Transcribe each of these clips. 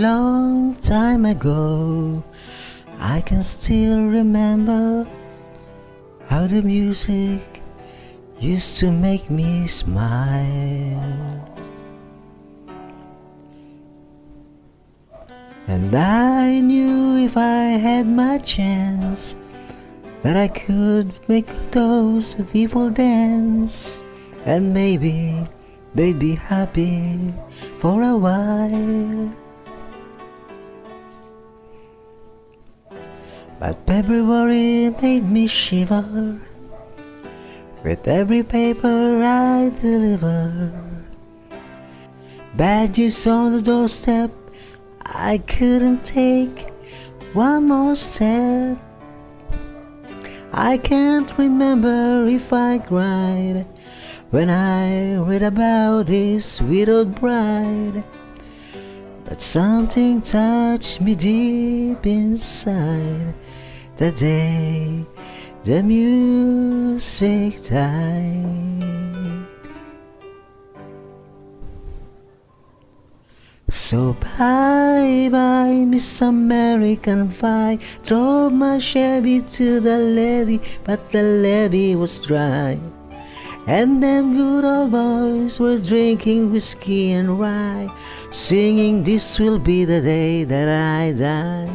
long time ago, I can still remember how the music used to make me smile. And I knew if I had my chance that I could make those people dance, and maybe they'd be happy for a while. But February made me shiver with every paper I deliver. Badges on the doorstep, I couldn't take one more step. I can't remember if I cried when I read about this widowed bride, but something touched me deep inside the day the music died. So bye bye Miss American Pie, drove my Chevy to the levee, but the levee was dry, and them good old boys were drinking whiskey and rye, singing this will be the day that I die.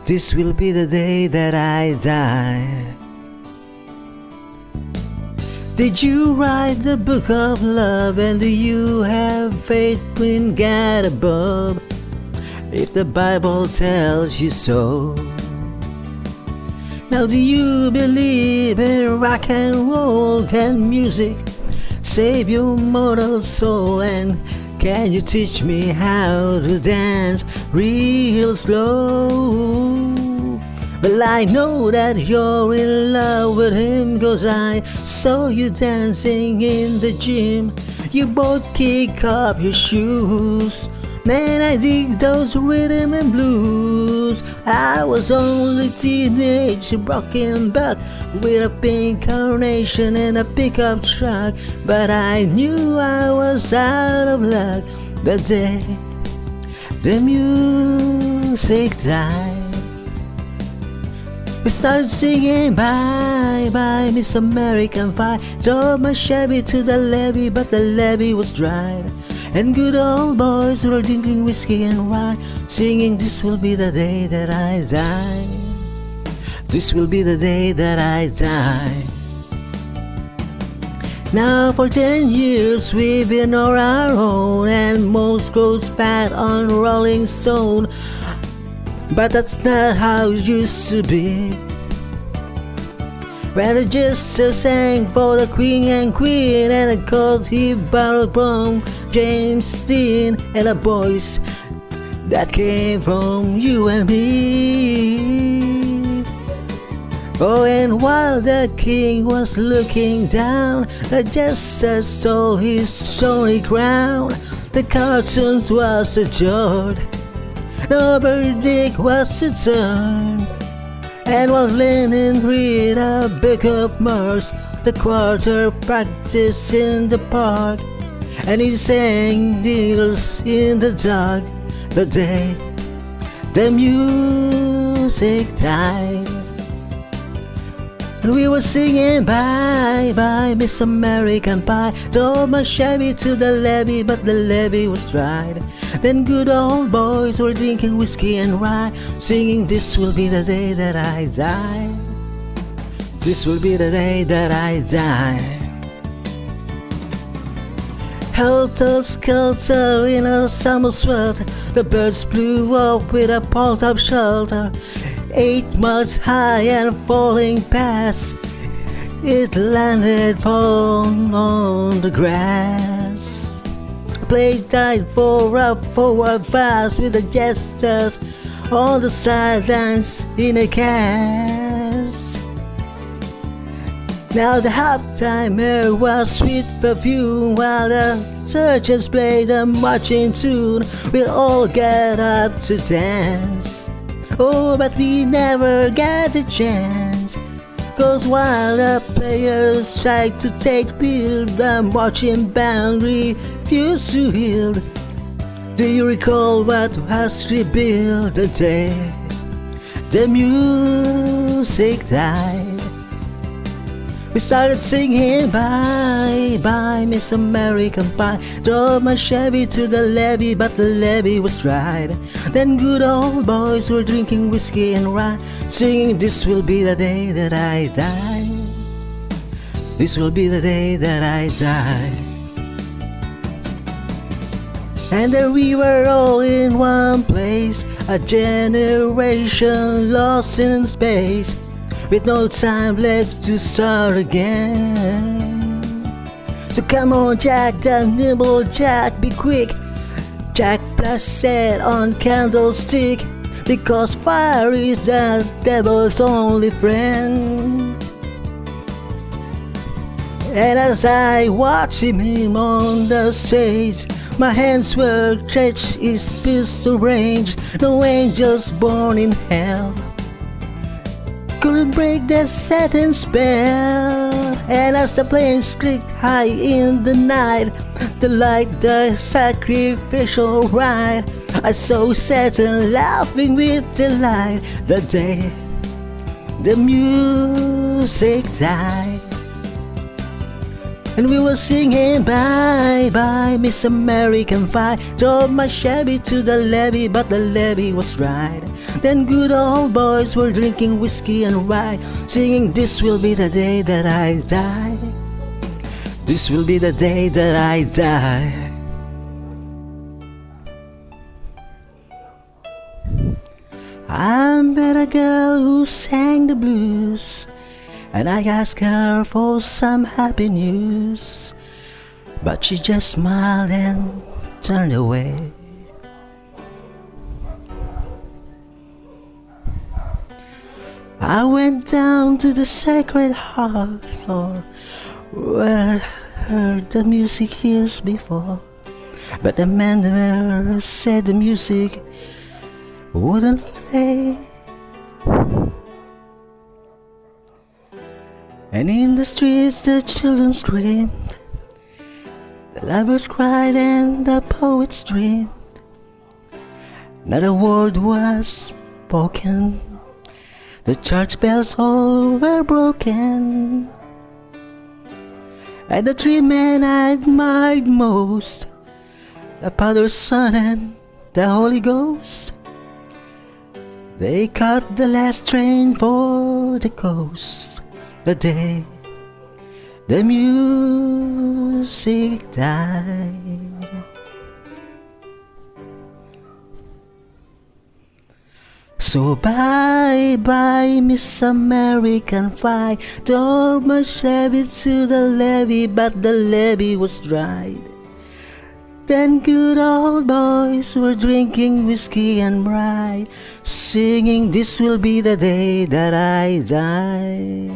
This will be the day that I die. Did you write the book of love, and do you have faith in God above? If the Bible tells you so. Now do you believe in rock and roll? Can music save your mortal soul? And can you teach me how to dance real slow? Well, I know that you're in love with him, 'cause I saw you dancing in the gym. You both kick up your shoes. Man, I dig those rhythm and blues. I was only teenage rockin' buck with a pink carnation and a pickup truck, but I knew I was out of luck the day the music died. We started singing bye bye Miss American Pie, drove my Chevy to the levee, but the levee was dry, and good old boys were drinking whiskey and rye, singing this will be the day that I die. This will be the day that I die. Now for 10 years we've been on our own, and most grows fat on Rolling Stone, but that's not how it used to be. When I just sang for the Queen and Queen, and I called he borrowed from James Dean, and a voice that came from you and me. Oh, and while the king was looking down, the jester stole his stony crown. The cartoons was adored, no verdict was to turn. And while Lenin read a book of Marx, the quarter practiced in the park, and he sang deals in the dark the day the music died. And we were singing bye bye Miss American Pie, drove my Chevy to the levee, but the levee was dried. Then good old boys were drinking whiskey and rye, singing this will be the day that I die. This will be the day that I die. Helter skelter in a summer sweater, the birds flew up with a pole-top shelter. 8 miles high and falling past, it landed on the grass. Play died for up forward fast, with the jesters on the sidelines in a cast. Now the halftime air was sweet perfume, while the surgeons played a marching tune. We all get up to dance, oh, but we never get the chance. 'Cause while the players tried to take field, the marching band refused to yield. Do you recall what was revealed the day the music died? We started singing bye bye Miss American Pie. Drove my Chevy to the levee, but the levee was dry. Then good old boys were drinking whiskey and rye, singing this will be the day that I die. This will be the day that I die. And there we were all in one place, a generation lost in space, with no time left to start again. So come on Jack, the nimble Jack, be quick. Jack plus set on candlestick, because fire is the devil's only friend. And as I watch him on the stage, my hands were stretched, his pistol range. No angels born in hell couldn't break that Satan spell. And as the planes clicked high in the night, the light, the sacrificial rite, I saw Satan laughing with delight the day the music died. And we were singing bye bye Miss American Pie. Drove my Chevy to the levee, but the levee was dry. Then good old boys were drinking whiskey and rye, singing this will be the day that I die. This will be the day that I die. I met a girl who sang the blues, and I asked her for some happy news, but she just smiled and turned away. I went down to the Sacred Heart store, where I heard the music years before, but the man there said the music wouldn't play. And in the streets the children screamed, the lovers cried and the poets dreamed. Not a word was spoken, the church bells all were broken. And the three men I admired most, the Father, Son, and the Holy Ghost, they caught the last train for the coast the day the music died. So bye bye Miss American Pie. Drove my Chevy to the levee, but the levee was dry. Then good old boys were drinking whiskey and rye, singing this will be the day that I die.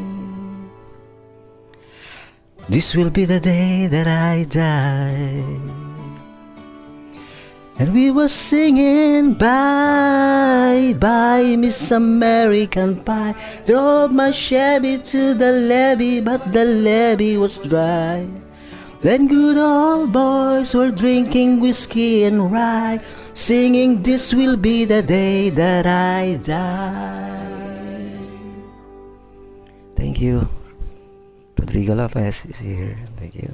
This will be the day that I die. And we were singing bye bye Miss American Pie. Drove my Chevy to the levee, but the levee was dry. Then good old boys were drinking whiskey and rye, singing this will be the day that I die. Thank you. Rodrigo Lopez is here. Thank you.